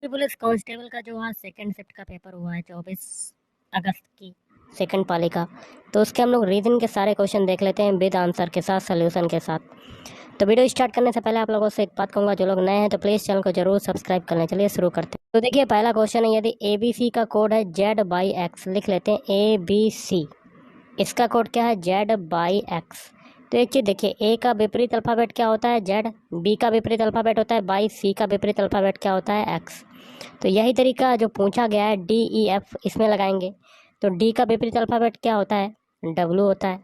Police constable का जो आज सेकंड शिफ्ट का पेपर हुआ है 24 अगस्त की सेकंड पाली का, तो उसके हम लोग रीजन के सारे क्वेश्चन देख लेते हैं विद आंसर के साथ, सोल्यूशन के साथ। तो वीडियो स्टार्ट करने से पहले आप लोगों से एक बात कहूँगा, जो लोग नए हैं तो प्लीज़ चैनल को जरूर सब्सक्राइब कर लें। चलिए शुरू करते हैं। तो देखिए पहला क्वेश्चन है, यदि ABC का कोड है Z/X, लिख लेते हैं ABC। इसका कोड क्या है? Z/X। तो एक चीज़ देखिए, ए का विपरीत अल्फ़ाबेट क्या होता है? Z। बी का विपरीत अल्फ़ाबेट होता है बाई, सी का विपरीत अल्फ़ाबेट क्या होता है? X। तो यही तरीका जो पूछा गया है DEF, इसमें लगाएंगे। तो डी का विपरीत अल्फ़ाबेट क्या होता है? W होता है।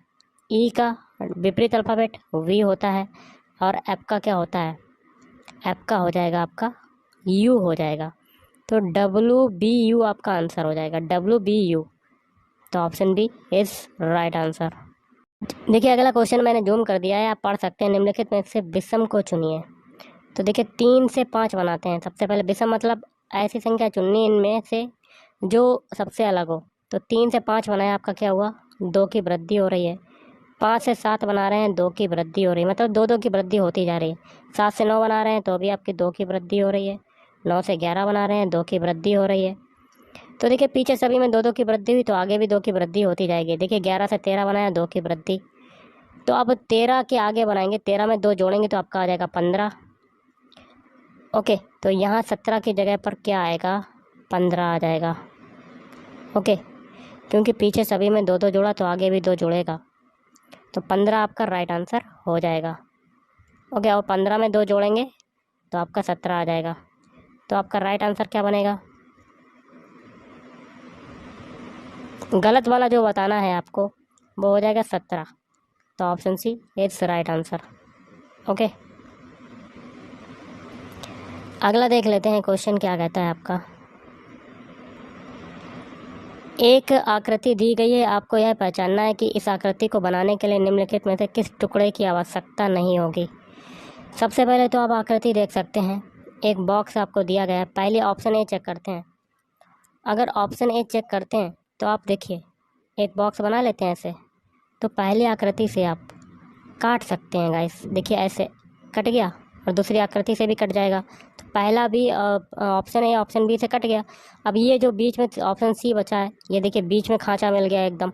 ई का विपरीत अल्फ़ाबेट V होता है। और एफ का क्या होता है? एफ का हो जाएगा आपका U हो जाएगा। तो WBU आपका आंसर हो जाएगा, WBU। तो option B is right answer. देखिए अगला क्वेश्चन मैंने जूम कर दिया है, आप पढ़ सकते हैं। निम्नलिखित में से विषम को चुनिए। तो देखिए 3 से 5 बनाते हैं। सबसे पहले विषम मतलब ऐसी संख्या चुननी इनमें से जो सबसे अलग हो। तो 3 से 5 बनाया, आपका क्या हुआ? 2 की वृद्धि हो रही है। 5 से 7 बना रहे हैं, 2 की वृद्धि हो रही है, मतलब 2 की वृद्धि होती जा रही है। 7 से 9 बना रहे हैं तो भी आपकी 2 की वृद्धि हो रही है। 9 से 11 बना रहे हैं, 2 की वृद्धि हो रही है। तो देखिए पीछे सभी में 2 की वृद्धि हुई, तो आगे भी 2 की वृद्धि होती जाएगी। देखिए 11 से 13 बनाया, 2 की वृद्धि। तो अब 13 के आगे बनाएंगे, 13 में 2 जोड़ेंगे तो आपका आ जाएगा 15। ओके, तो यहाँ 17 की जगह पर क्या आएगा? 15 आ जाएगा। ओके, क्योंकि पीछे सभी में 2 जोड़ा तो आगे भी 2 जोड़ेगा, तो 15 आपका राइट आंसर हो जाएगा। ओके, और 15 में 2 जोड़ेंगे तो आपका 17 आ जाएगा। तो आपका राइट आंसर क्या बनेगा? गलत वाला जो बताना है आपको वो हो जाएगा 17। तो option C is right answer. Okay, अगला देख लेते हैं क्वेश्चन क्या कहता है आपका। एक आकृति दी गई है, आपको यह पहचानना है कि इस आकृति को बनाने के लिए निम्नलिखित में से किस टुकड़े की आवश्यकता नहीं होगी। सबसे पहले तो आप आकृति देख सकते हैं, एक बॉक्स आपको दिया गया है। पहले ऑप्शन ए चेक करते हैं। अगर ऑप्शन ए चेक करते हैं तो आप देखिए एक बॉक्स बना लेते हैं ऐसे। तो पहली आकृति से आप काट सकते हैं गाइस। देखिए ऐसे कट गया, और दूसरी आकृति से भी कट जाएगा। तो पहला भी ऑप्शन ए ऑप्शन बी से कट गया। अब ये जो बीच में ऑप्शन सी बचा है, ये देखिए बीच में खांचा मिल गया एकदम।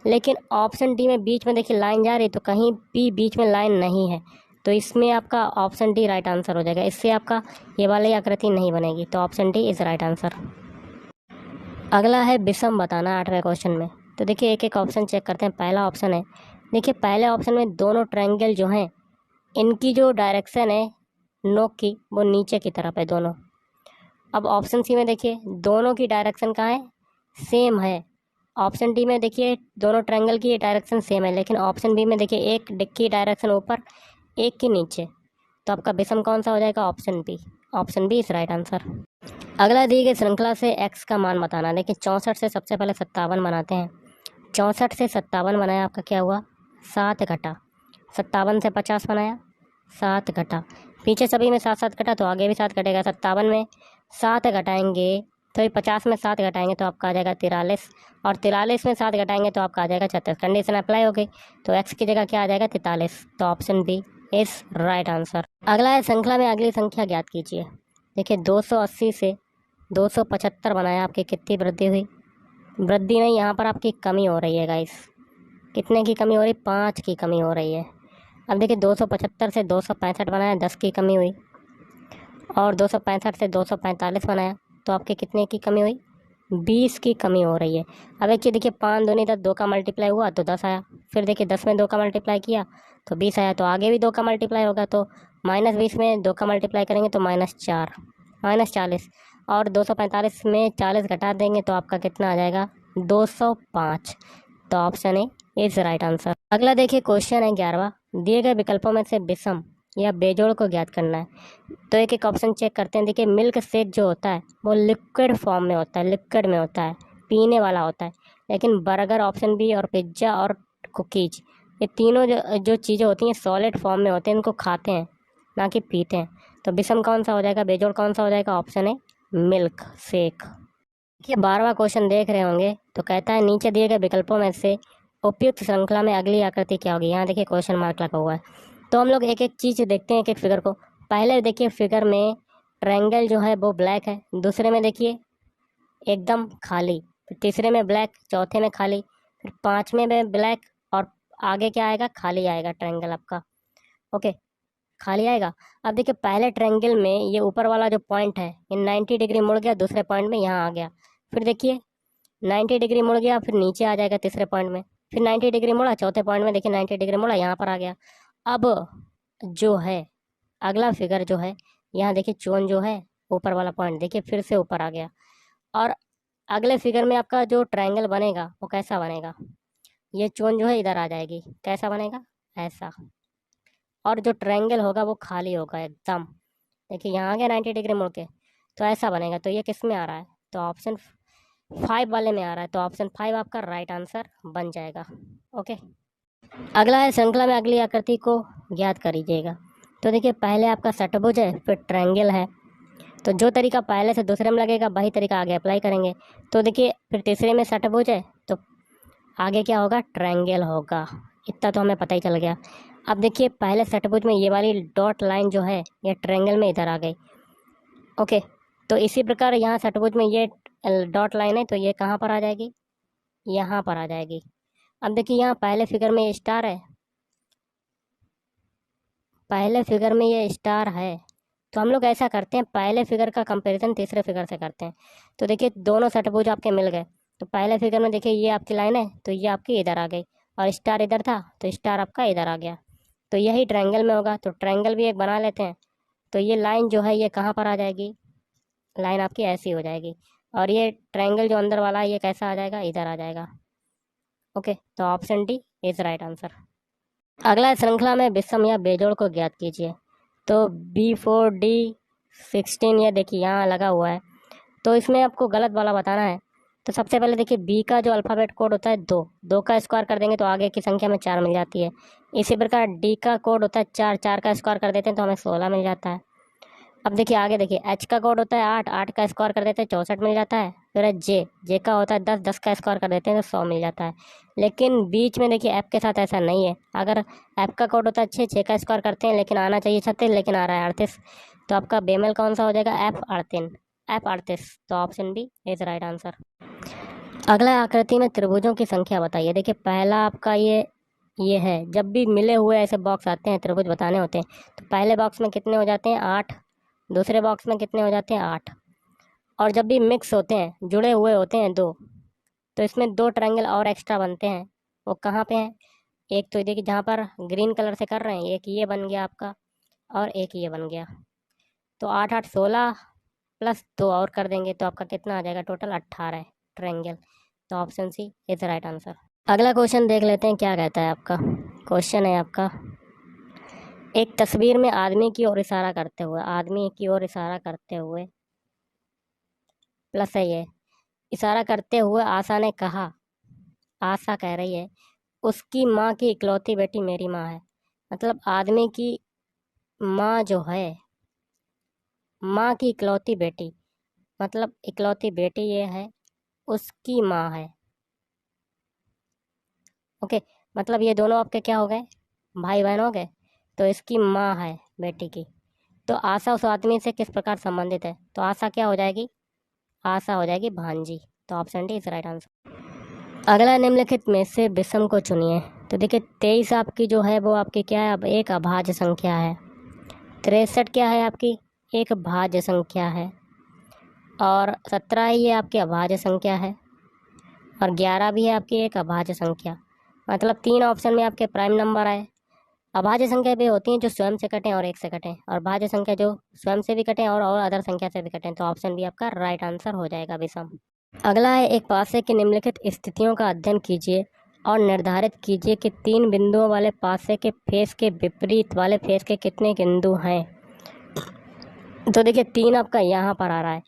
लेकिन ऑप्शन डी में बीच में देखिए लाइन जा रही, तो कहीं भी बीच में लाइन नहीं है। तो इसमें आपका ऑप्शन डी राइट आंसर हो जाएगा। इससे आपका ये वाली आकृति नहीं बनेगी। तो option D is right answer. अगला है विषम बताना 8वें क्वेश्चन में। तो देखिए एक एक ऑप्शन चेक करते हैं। पहला ऑप्शन है, देखिए पहले ऑप्शन में दोनों ट्रायंगल जो हैं इनकी जो डायरेक्शन है नोक की, वो नीचे की तरफ है दोनों। अब ऑप्शन सी में देखिए दोनों की डायरेक्शन कहाँ है? सेम है। ऑप्शन डी में देखिए दोनों ट्रायंगल की डायरेक्शन सेम है, लेकिन ऑप्शन बी में देखिए एक की डायरेक्शन ऊपर, एक की नीचे। तो आपका विषम कौन सा हो जाएगा? Option B. Option B is right answer. अगला दी गई श्रृंखला से एक्स का मान बताना। देखिए 64 से सबसे पहले 57 बनाते हैं। 64 से 57 बनाया, आपका क्या हुआ? 7 घटा। 57 से 50 बनाया, 7 घटा। पीछे सभी में 7 7 घटा तो आगे भी 7 घटेगा। 57 में 7 घटाएंगे तो ये 50 में 7 घटाएंगे तो आपका आ जाएगा 43। और 43 में 7 घटाएंगे तो आपका आ जाएगा 36। कंडीशन अप्लाई हो गई, तो एक्स की जगह क्या आ जाएगा? 43। तो option B is right answer. अगला है श्रृंखला में अगली संख्या ज्ञात कीजिए। देखिए 280 से 275 बनाया, आपकी कितनी वृद्धि हुई? वृद्धि नहीं, यहाँ पर आपकी कमी हो रही है गाइस। कितने की कमी हो रही? 5 की कमी हो रही है। अब देखिए 275 से 265 बनाया, 10 की कमी हुई। और 265 से 245 बनाया तो आपके कितने की कमी हुई? 20 की कमी हो रही है। अब एक चीज़ देखिए, 5 दूनी 10, 2 का मल्टीप्लाई हुआ तो 10 आया। फिर देखिए 10 में 2 का मल्टीप्लाई किया तो 20 आया। तो आगे भी 2 का मल्टीप्लाई होगा, तो -20 में 2 का मल्टीप्लाई करेंगे तो -4, -40। और 245 में 40 घटा देंगे तो आपका कितना आ जाएगा? 205। तो option A is right answer. अगला देखिए क्वेश्चन है 11वां। दिए गए विकल्पों में से विषम या बेजोड़ को ज्ञात करना है। तो एक एक ऑप्शन चेक करते हैं। देखिए मिल्क शेक जो होता है वो लिक्विड फॉर्म में होता है, लिक्विड में होता है, पीने वाला होता है। लेकिन बर्गर ऑप्शन बी और पिज्ज़ा और कुकीज, ये तीनों जो चीज़ें होती हैं सॉलिड फॉर्म में होते हैं, इनको खाते हैं ना कि पीते हैं। तो विषम कौन सा हो जाएगा? बेजोड़ कौन सा हो जाएगा? ऑप्शन है मिल्क शेक। देखिए 12वां क्वेश्चन देख रहे होंगे, तो कहता है नीचे दिए गए विकल्पों में से उपयुक्त श्रृंखला में अगली आकृति क्या होगी। यहाँ देखिए क्वेश्चन मार्क लगा हुआ है। तो हम लोग एक एक चीज़ देखते हैं, एक एक फिगर को। पहले देखिए फिगर में ट्रायंगल जो है वो ब्लैक है, दूसरे में देखिए एकदम खाली, फिर तीसरे में ब्लैक, चौथे में खाली, फिर पांचवें में ब्लैक, और आगे क्या आएगा, खाली आएगा ट्रायंगल आपका। ओके, खाली आएगा। अब देखिए पहले ट्रायंगल में ये ऊपर वाला जो पॉइंट है ये 90 डिग्री मुड़ गया, दूसरे पॉइंट में यहाँ आ गया। फिर देखिए 90 डिग्री मुड़ गया, फिर नीचे आ जाएगा तीसरे पॉइंट में, फिर 90 डिग्री मुड़ा चौथे पॉइंट में, देखिए 90 डिग्री मुड़ा यहाँ पर आ गया। अब जो है अगला फिगर जो है, यहाँ देखिए चोन जो है ऊपर वाला पॉइंट देखिए फिर से ऊपर आ गया। और अगले फिगर में आपका जो ट्रायंगल बनेगा वो कैसा बनेगा, ये चोन जो है इधर आ जाएगी, कैसा बनेगा, ऐसा। और जो ट्रायंगल होगा वो खाली होगा एकदम, देखिए यहाँ आ गया 90 डिग्री मुड़ के, तो ऐसा बनेगा। तो ये किस में आ रहा है, तो ऑप्शन 5 वाले में आ रहा है, तो ऑप्शन 5 आपका राइट आंसर बन जाएगा। ओके, अगला है श्रृंखला में अगली आकृति को ज्ञात करिएगा। तो देखिए पहले आपका षट्भुज है, फिर ट्रायंगल है, तो जो तरीका पहले से दूसरे में लगेगा वही तरीका आगे अप्लाई करेंगे। तो देखिए फिर तीसरे में षट्भुज है, तो आगे क्या होगा, ट्रायंगल होगा, इतना तो हमें पता ही चल गया। अब देखिए पहले षट्भुज में ये वाली डॉट लाइन जो है ये ट्रायंगल में इधर आ गई। ओके, तो इसी प्रकार यहाँ षट्भुज में ये डॉट लाइन है, तो ये कहाँ पर आ जाएगी, यहाँ पर आ जाएगी। अब देखिए यहाँ पहले फिगर में ये स्टार है, पहले फिगर में ये स्टार है, तो हम लोग ऐसा करते हैं पहले फिगर का कंपैरिजन तीसरे फिगर से करते हैं। तो देखिए दोनों षट्भुज आपके मिल गए, तो पहले फिगर में देखिए ये आपकी लाइन है, तो ये आपकी इधर आ गई, और स्टार इधर था तो स्टार आपका इधर आ गया, तो यही ट्रायंगल में होगा। तो ट्रायंगल भी एक बना लेते हैं। तो ये लाइन जो है ये कहाँ पर आ जाएगी, लाइन आपकी ऐसी हो जाएगी, और ये ट्रायंगल जो अंदर वाला है ये कैसा आ जाएगा, इधर आ जाएगा। ओके, तो option D is right answer. अगला है श्रृंखला में विषम या बेजोड़ को ज्ञात कीजिए। तो B4D16 ये देखिए यहाँ लगा हुआ है, तो इसमें आपको गलत वाला बताना है। तो सबसे पहले देखिए बी का जो अल्फ़ाबेट कोड होता है 2, 2 का स्क्वायर कर देंगे तो आगे की संख्या में 4 मिल जाती है। इसी प्रकार डी का कोड होता है 4, 4 का स्क्वायर कर देते हैं तो हमें 16 मिल जाता है। अब देखिए आगे देखिए एच का कोड होता है 8, 8 का स्क्वायर कर देते हैं 64 मिल जाता है। फिर है जे, जे का होता है 10, 10 का स्क्वायर कर देते हैं तो 100 मिल जाता है। लेकिन बीच में देखिए एफ के साथ ऐसा नहीं है, अगर एफ का कोड होता है 6, 6 का स्क्वायर करते हैं लेकिन आना चाहिए 36, लेकिन आ रहा है 38, तो आपका बेमेल कौन सा हो जाएगा, एफ 38, एफ 38, तो option B is right answer. अगला आकृति में त्रिभुजों की संख्या बताइए। देखिए पहला आपका ये है, जब भी मिले हुए ऐसे बॉक्स आते हैं त्रिभुज बताने होते हैं, तो पहले बॉक्स में कितने हो जाते हैं, 8, दूसरे बॉक्स में कितने हो जाते हैं, 8, और जब भी मिक्स होते हैं जुड़े हुए होते हैं 2, तो इसमें 2 ट्रायंगल और एक्स्ट्रा बनते हैं। वो कहाँ पे हैं, एक तो देखिए जहाँ पर ग्रीन कलर से कर रहे हैं, एक ये बन गया आपका और एक ये बन गया, तो 8, 8, 16 प्लस 2 और कर देंगे तो आपका कितना आ जाएगा, टोटल 18 ट्रायंगल, तो option C is right answer. अगला क्वेश्चन देख लेते हैं क्या कहता है आपका। क्वेश्चन है आपका, एक तस्वीर में आदमी की ओर इशारा करते हुए, आदमी की ओर इशारा करते हुए प्लस है ये, इशारा करते हुए आशा ने कहा, आशा कह रही है उसकी माँ की इकलौती बेटी मेरी माँ है। मतलब आदमी की माँ जो है, माँ की इकलौती बेटी, मतलब इकलौती बेटी ये है, उसकी माँ है। ओके, मतलब ये दोनों आपके क्या हो गए, भाई बहन हो गए, तो इसकी माँ है बेटी की। तो आशा उस आदमी से किस प्रकार संबंधित है, तो आशा क्या हो जाएगी, आशा हो जाएगी भांजी, तो option D is right answer. अगला निम्नलिखित में से विषम को चुनिए। तो देखिए 23 आपकी जो है वो आपकी क्या है, अब एक अभाज्य संख्या है। 63 क्या है आपकी, एक भाज्य संख्या है। और 17 ये आपकी अभाज्य संख्या है, और 11 भी है आपकी एक अभाज्य संख्या। मतलब 3 ऑप्शन में आपके प्राइम नंबर आए। अभाज्य संख्या भी होती हैं जो स्वयं से कटें और एक से कटें, और भाज्य संख्या जो स्वयं से भी कटें और अदर संख्या से भी कटें, तो ऑप्शन बी आपका राइट आंसर हो जाएगा विषम। अगला है, एक पासे की निम्नलिखित स्थितियों का अध्ययन कीजिए और निर्धारित कीजिए कि 3 बिंदुओं वाले पासे के फेस के विपरीत वाले फेस के कितने बिंदु हैं। तो देखिए 3 आपका यहाँ पर आ रहा है,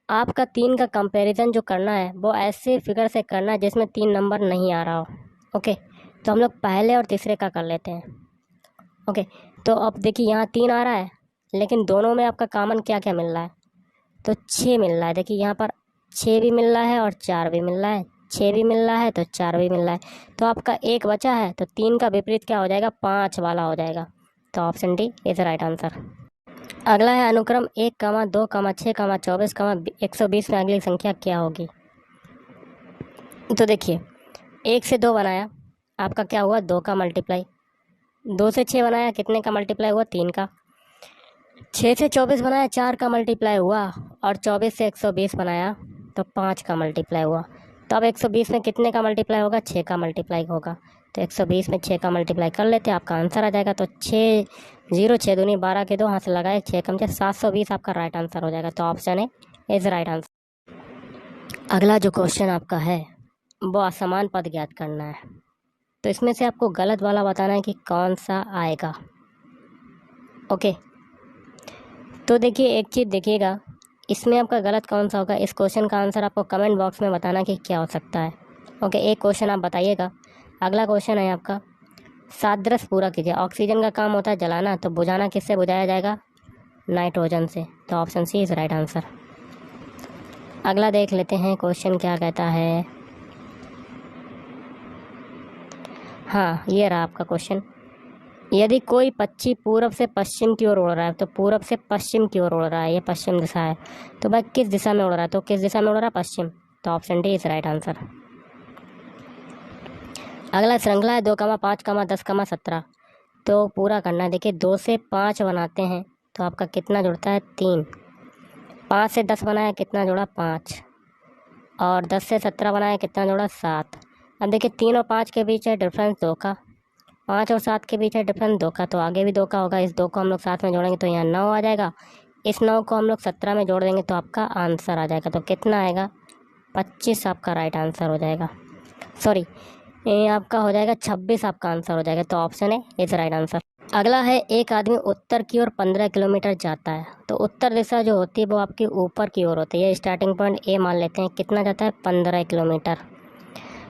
आपका 3 का कंपैरिजन जो करना है वो ऐसे फिगर से करना है जिसमें 3 नंबर नहीं आ रहा हो। ओके, तो हम लोग पहले और तीसरे का कर लेते हैं। ओके, तो अब देखिए यहाँ 3 आ रहा है, लेकिन दोनों में आपका कॉमन क्या क्या मिल रहा है, तो 6 मिल रहा है। देखिए यहाँ पर 6 भी मिल रहा है और 4 भी मिल रहा है, 6 भी मिल रहा है तो 4 भी मिल रहा है, तो आपका एक बचा है, तो 3 का विपरीत क्या हो जाएगा, 5 वाला हो जाएगा, तो option D is right answer. अगला है अनुक्रम 1, 2, 6, 24, 120 में अगली संख्या क्या होगी। तो देखिए 1 से 2 बनाया, आपका क्या हुआ 2 का मल्टीप्लाई। 2 से 6 बनाया, कितने का मल्टीप्लाई हुआ 3 का। 6 से 24 बनाया, 4 का मल्टीप्लाई हुआ। और 24 से 120 बनाया तो 5 का मल्टीप्लाई हुआ। तो अब 120 में कितने का मल्टीप्लाई होगा 6 का मल्टीप्लाई होगा। तो 120 में 6 का मल्टीप्लाई कर लेते हैं, आपका आंसर आ जाएगा। तो 6 0 6 दूनी 12 के 2 हाथ से लगाए 6 कम 6 720 आपका राइट आंसर हो जाएगा। तो option A is right answer. अगला जो क्वेश्चन आपका है वो असमान पद ज्ञात करना है। तो इसमें से आपको गलत वाला बताना है कि कौन सा आएगा। ओके, तो देखिए एक चीज़ देखिएगा, इसमें आपका गलत कौन सा होगा। इस क्वेश्चन का आंसर आपको कमेंट बॉक्स में बताना कि क्या हो सकता है। ओके, एक क्वेश्चन आप बताइएगा। अगला क्वेश्चन है आपका, सादृश्य पूरा कीजिए। ऑक्सीजन का काम होता है जलाना, तो बुझाना किससे बुझाया जाएगा नाइट्रोजन से। तो option C is right answer. अगला देख लेते हैं क्वेश्चन क्या कहता है। हाँ, ये रहा आपका क्वेश्चन। यदि कोई पक्षी पूरब से पश्चिम की ओर उड़ रहा है, तो पूरब से पश्चिम की ओर उड़ रहा है, ये पश्चिम दिशा है। तो भाई किस दिशा में उड़ रहा है, तो किस दिशा में उड़ रहा है पश्चिम। तो option D is right answer. अगला श्रृंखला है 2, 5, 10, 17। तो पूरा करना है। देखिए 2 से 5 बनाते हैं तो आपका कितना जुड़ता है 3। 5 से 10 बनाया, कितना जोड़ा 5। और 10 से 17 बनाया, कितना जोड़ा 7। अब देखिए 3 और 5 के बीच है डिफरेंस 2 का। 5 और 7 के बीच है डिफरेंस 2 का, तो आगे भी 2 का होगा। इस 2 को हम लोग साथ में जोड़ेंगे तो यहाँ 9 आ जाएगा। इस 9 को हम लोग 17 में जोड़ देंगे तो आपका आंसर आ जाएगा। तो कितना आएगा 25 आपका राइट आंसर हो जाएगा। सॉरी, ये आपका हो जाएगा 26 आपका आंसर हो जाएगा। तो ऑप्शन है इज राइट आंसर। अगला है, एक आदमी उत्तर की ओर 15 किलोमीटर जाता है। तो उत्तर दिशा जो होती है वो आपकी ऊपर की ओर होती है। स्टार्टिंग पॉइंट ए मान लेते हैं, कितना जाता है 15 किलोमीटर।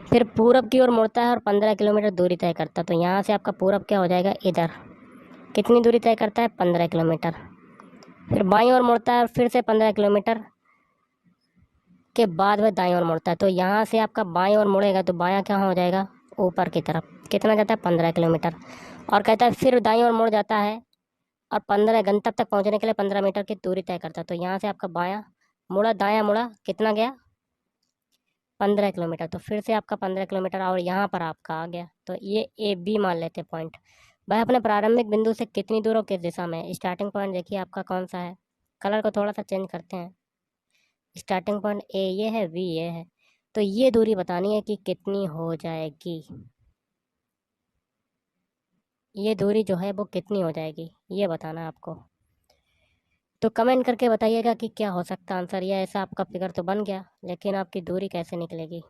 फिर पूरब की ओर मुड़ता है और 15 किलोमीटर दूरी तय करता है। तो यहाँ से आपका पूरब क्या हो जाएगा इधर, कितनी दूरी तय करता है 15 किलोमीटर। फिर बाईं ओर मुड़ता है और फिर से 15 किलोमीटर के बाद वह दाईं ओर मुड़ता है। तो यहाँ से आपका बाईं ओर मुड़ेगा तो बायां क्या हो जाएगा ऊपर की तरफ, कितना जाता है 15 किलोमीटर। और कहता है फिर दाईं ओर मुड़ जाता है और 15 गंतव्य तक पहुँचने के लिए 15 मीटर की दूरी तय करता है। तो यहाँ से आपका बायां मुड़ा दायां मुड़ा, कितना गया 15 किलोमीटर। तो फिर से आपका 15 किलोमीटर और यहाँ पर आपका आ गया। तो ये ए बी मान लेते पॉइंट। वह अपने प्रारंभिक बिंदु से कितनी दूर हो किस दिशा में। स्टार्टिंग पॉइंट देखिए आपका कौन सा है, कलर को थोड़ा सा चेंज करते हैं। स्टार्टिंग पॉइंट ए ये है, बी ये है। तो ये दूरी बतानी है कि कितनी हो जाएगी। ये दूरी जो है वो कितनी हो जाएगी ये बताना है आपको। तो कमेंट करके बताइएगा कि क्या हो सकता है आंसर। या ऐसा आपका फिगर तो बन गया, लेकिन आपकी दूरी कैसे निकलेगी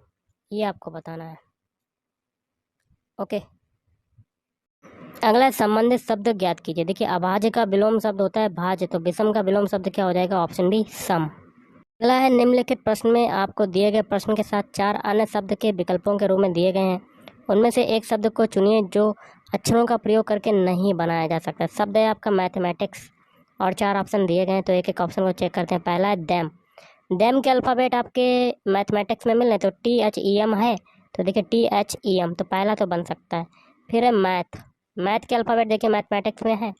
ये आपको बताना है। ओके, अगला संबंधित शब्द ज्ञात कीजिए। देखिए अभाज्य का विलोम शब्द होता है भाज्य, तो विषम का विलोम शब्द क्या हो जाएगा ऑप्शन बी सम। अगला है, निम्नलिखित प्रश्न में आपको दिए गए प्रश्न के साथ 4 अन्य शब्द के विकल्पों के रूप में दिए गए हैं। उनमें से एक शब्द को चुनिए जो अक्षरों का प्रयोग करके नहीं बनाया जा सकता। शब्द है आपका मैथमेटिक्स और 4 ऑप्शन दिए गए हैं। तो एक एक ऑप्शन को चेक करते हैं। पहला है डैम। डैम के अल्फ़ाबेट आपके मैथमेटिक्स में मिल रहे, तो THEM है। तो देखिए THEM, तो पहला तो बन सकता है। फिर है मैथ। मैथ के अल्फ़ाबेट देखिए मैथमेटिक्स में है,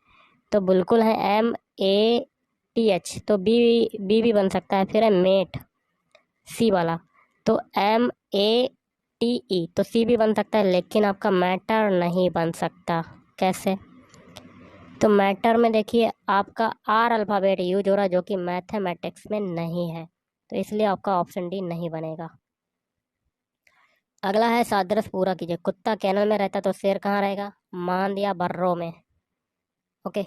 तो बिल्कुल है MATH, तो बी भी बन सकता है। फिर है मेट, सी वाला, तो MATE, तो सी भी बन सकता है। लेकिन आपका मैटर नहीं बन सकता। कैसे, तो मैटर में देखिए आपका R अल्फ़ाबेट यूज हो रहा है जो कि मैथमेटिक्स में नहीं है, तो इसलिए आपका ऑप्शन डी नहीं बनेगा। अगला है सादृश्य पूरा कीजिए। कुत्ता कैनल में रहता तो शेर कहाँ रहेगा, मांद या बर्रों में। ओके,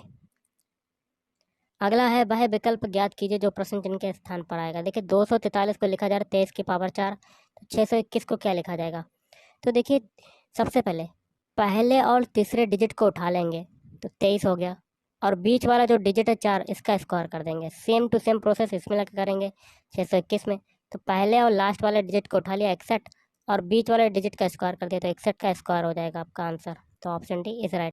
अगला है वह विकल्प ज्ञात कीजिए जो प्रश्न चिन्ह के स्थान पर आएगा। देखिए 243 को लिखा जा रहा है 23 की पावर 4, तो 621 को क्या लिखा जाएगा। तो देखिए सबसे पहले पहले और तीसरे डिजिट को उठा लेंगे तो 23 हो गया, और बीच वाला जो डिजिट है 4 इसका स्क्वायर कर देंगे। सेम टू सेम प्रोसेस इसमें लगा करेंगे 621 में। तो पहले और लास्ट वाले डिजिट को उठा लिया 61, और बीच वाले डिजिट का स्क्वायर कर दिया तो 61 का स्क्वायर हो जाएगा आपका आंसर। तो ऑप्शन डी इज राइट।